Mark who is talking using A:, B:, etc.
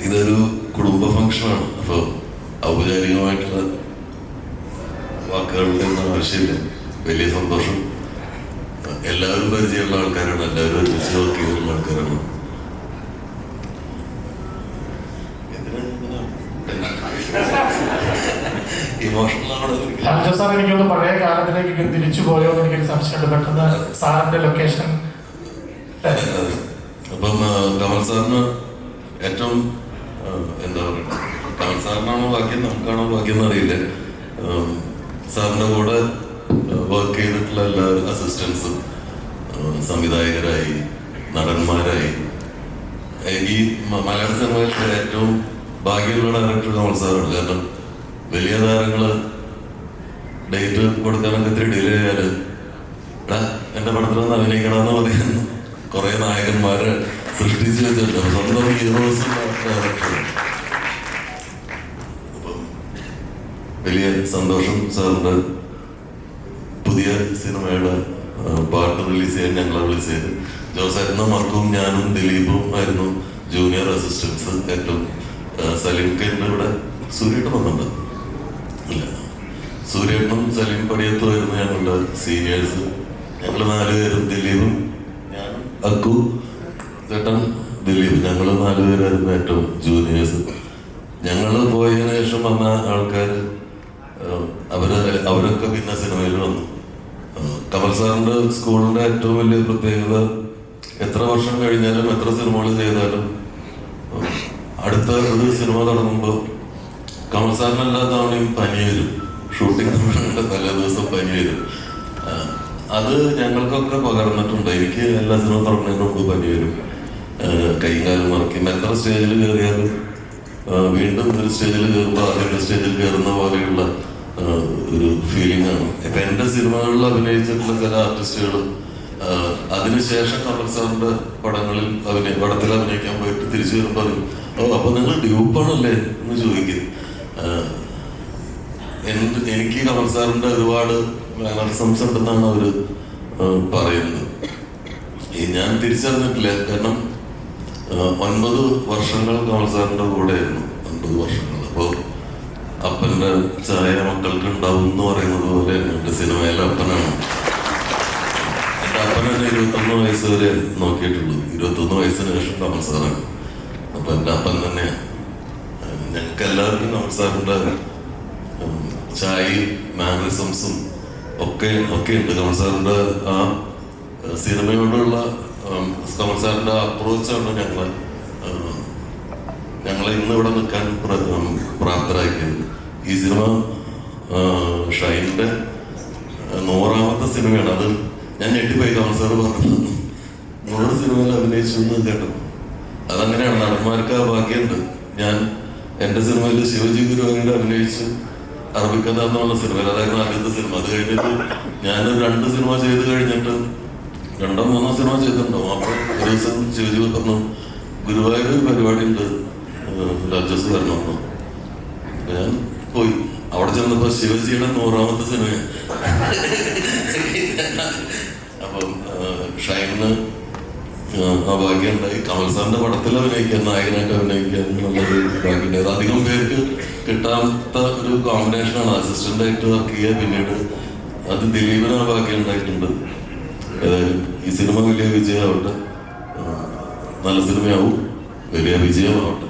A: ഇതൊരു കുടുംബ ഫംഗ്ഷനാണ്. അപ്പോൾ ഔപചാരികമായിട്ടുള്ള വാക്കുകളുടെ ഒന്നും ആവശ്യമില്ല. വലിയ സന്തോഷം. എല്ലാവരും പരിചയമുള്ള ആൾക്കാരാണ്, എല്ലാവരും ഒരുമിച്ച് വർക്ക് ചെയ്തിട്ടുള്ള ആൾക്കാരാണ്.
B: എനിക്കൊന്ന് പഴയ കാലത്തിലേക്ക് തിരിച്ചു പോയോ എന്ന് എനിക്കൊരു സംശയമുണ്ട്. പെട്ടെന്ന് സാറിന്റെ ലൊക്കേഷൻ.
A: അപ്പം കമൽ സാറിന് ഏറ്റവും എന്താ പറയുക, കമൽ സാറിനാണോ ബാക്കി നമുക്കാണോ ബാക്കിയെന്ന് അറിയില്ല. സാറിൻ്റെ കൂടെ വർക്ക് ചെയ്തിട്ടുള്ള എല്ലാ അസിസ്റ്റൻസും സംവിധായകരായി, നടന്മാരായി, ഈ മലയാള സിനിമയിലെ ഏറ്റവും ഭാഗ്യമുള്ള ഡയറക്ടർ കമൽ സാറാണ്. കാരണം വലിയ താരങ്ങള് ഡേറ്റ് കൊടുക്കാനൊക്കെ ഇത്തിരി ഡിലേ ചെയ്യാല് എന്റെ പടത്തിലൊന്ന് അഭിനയിക്കണമെന്ന് പറയുന്നു കുറെ നായകന്മാരെ സൃഷ്ടിച്ചു വെച്ചിട്ടുണ്ട്. സ്വന്തം ഹീറോസും ഡയറക്ടറും. അപ്പം വലിയ സന്തോഷം. സാറിന്റെ പുതിയ സിനിമയുടെ പാട്ട് റിലീസ് ചെയ്യാൻ ഞങ്ങളെ വിളിച്ചത്. ജോസായിരുന്നു, മർക്കും ഞാനും ദിലീപും ആയിരുന്നു ജൂനിയർ അസിസ്റ്റൻസ്. ഏറ്റവും സലീം കെന്റെ ഇവിടെ സൂര്യേട്ടൻ വന്നിട്ടുണ്ട്. ഇല്ല, സൂര്യേട്ടനും സലീം പടിയത്തുമായിരുന്നു ഞങ്ങളുടെ സീനിയേഴ്സ്. ഞങ്ങൾ 4 പേരും, ദിലീപും ഞാനും അക്കു ചേട്ടൻ ദിലീപ്, ഞങ്ങൾ 4 പേരായിരുന്നു ഏറ്റവും ജൂനിയേഴ്സ്. ഞങ്ങൾ പോയതിനു ശേഷം വന്ന ആൾക്കാർ അവരൊക്കെ പിന്നെ സിനിമയിൽ വന്നു. കമൽ സാറിന്റെ സ്കൂളിന്റെ ഏറ്റവും വലിയ പ്രത്യേകത, എത്ര വർഷം കഴിഞ്ഞാലും എത്ര സിനിമകൾ ചെയ്താലും അടുത്ത ഒരു സിനിമ തുടങ്ങുമ്പോൾ കമൽ സാറിന് എല്ലാ തവണയും പനി വരും. ഷൂട്ടിംഗ് തലേ ദിവസം പനി വരും. അത് ഞങ്ങൾക്കൊക്കെ പകർന്നിട്ടുണ്ട്. എനിക്ക് എല്ലാ സിനിമ തുടങ്ങുന്നതിന് മുമ്പ് പനി വരും, കൈയും കാലും മറക്കും. എത്ര സ്റ്റേജിൽ കയറിയാലും വീണ്ടും ഒരു സ്റ്റേജിൽ കയറുമ്പോൾ ആദ്യത്തെ സ്റ്റേജിൽ കയറുന്ന പോലെയുള്ള ഒരു ഫീലിംഗ് ആണ്. ഇപ്പൊ എന്റെ സിനിമകളിൽ അഭിനയിച്ചിട്ടുള്ള ചില ആർട്ടിസ്റ്റുകൾ അതിനുശേഷം കമൽ സാറിന്റെ പടത്തിൽ അഭിനയിക്കാൻ പോയിട്ട് തിരിച്ചു വരുമ്പോൾ അപ്പൊ നിങ്ങൾ ഡ്യൂപ്പാണല്ലേ എന്ന് ചോദിക്കും. എനിക്ക് കമൽ സാറിന്റെ ഒരുപാട് മാനറിസംസ് ഉണ്ടെന്നാണ് അവര് പറയുന്നത്. ഞാൻ തിരിച്ചറിഞ്ഞിട്ടില്ല. കാരണം 9 വർഷങ്ങൾ കമൽ സാറിന്റെ കൂടെയായിരുന്നു. 9 വർഷങ്ങൾ. അപ്പോ അപ്പന്റെ ചായ മക്കൾക്ക് ഉണ്ടാവും എന്ന് പറയുന്നത് പോലെ എന്റെ സിനിമയിലെ അപ്പനാണ്. എന്റെ അപ്പൻ എന്നെ 21 വയസ്സ് വരെ നോക്കിയിട്ടുള്ളൂ. 21 വയസ്സിന് ശേഷം കമൽ സാറാണ്. അപ്പൊ എന്റെ അപ്പൻ തന്നെയാണ്. ഞങ്ങൾക്ക് എല്ലാവർക്കും കമൽ സാറിന്റെ ചായയും മാനറിസംസും ഒക്കെ ഉണ്ട്. കമൽ സാറിന്റെ ആ സിനിമയോടുള്ള കമൽ സാറിന്റെ അപ്രോച്ചാണ് ഞങ്ങളെ ഇന്ന് ഇവിടെ നിൽക്കാൻ പ്രാപ്തരാക്കിയത്. ഈ സിനിമ ഷൈൻ്റെ 100ാമത്തെ സിനിമയാണ്. അത് ഞാൻ ഞെട്ടിപ്പോയി. കമൽ സാറ് പറഞ്ഞു 100 സിനിമയിൽ അഭിനയിച്ചു എന്ന് കേട്ടു. അതങ്ങനെയാണ്, നടന്മാർക്ക് ആ ഭാഗ്യമുണ്ട്. ഞാൻ എന്റെ സിനിമയിൽ ശിവജി ഗുരുവായൂർ അഭിനയിച്ചു. അറബിക്കഥ എന്നുള്ള സിനിമയിൽ, അതായിരുന്നു ആദ്യത്തെ സിനിമ. അത് കഴിഞ്ഞിട്ട് ഞാൻ 2 സിനിമ ചെയ്ത് കഴിഞ്ഞിട്ട് 2-3 സിനിമ ചെയ്തിട്ടുണ്ടാവും. അപ്പൊ ഒരു ദിവസം ശിവജി പറഞ്ഞു, ഗുരുവായൂർ ഒരു പരിപാടി ഉണ്ട്, രാജസ് വരണമെന്ന്. ഞാൻ പോയി. അവിടെ ചെന്നപ്പോ ശിവജിയുടെ 100ാമത്തെ സിനിമയാണ്. അപ്പം ഷൈന് ആ ഭാഗ്യം ഉണ്ടായി. കമൽ സാറിന്റെ പടത്തിൽ അഭിനയിക്കാൻ, നായകനായിട്ട് അഭിനയിക്കാൻ എന്നുള്ളൊരു ഭാഗ്യമുണ്ടായത്. അധികം പേർക്ക് കിട്ടാത്ത ഒരു കോമ്പിനേഷനാണ്. അസിസ്റ്റന്റ് ആയിട്ട് വർക്ക് ചെയ്യുക, പിന്നീട് അത് ദിലീപിന് ആ ഭാഗ്യം ഉണ്ടായിട്ടുണ്ട്. ഏതായാലും ഈ സിനിമ വലിയ വിജയമാവട്ടെ, നല്ല സിനിമയാവും, വലിയ വിജയമാവട്ടെ.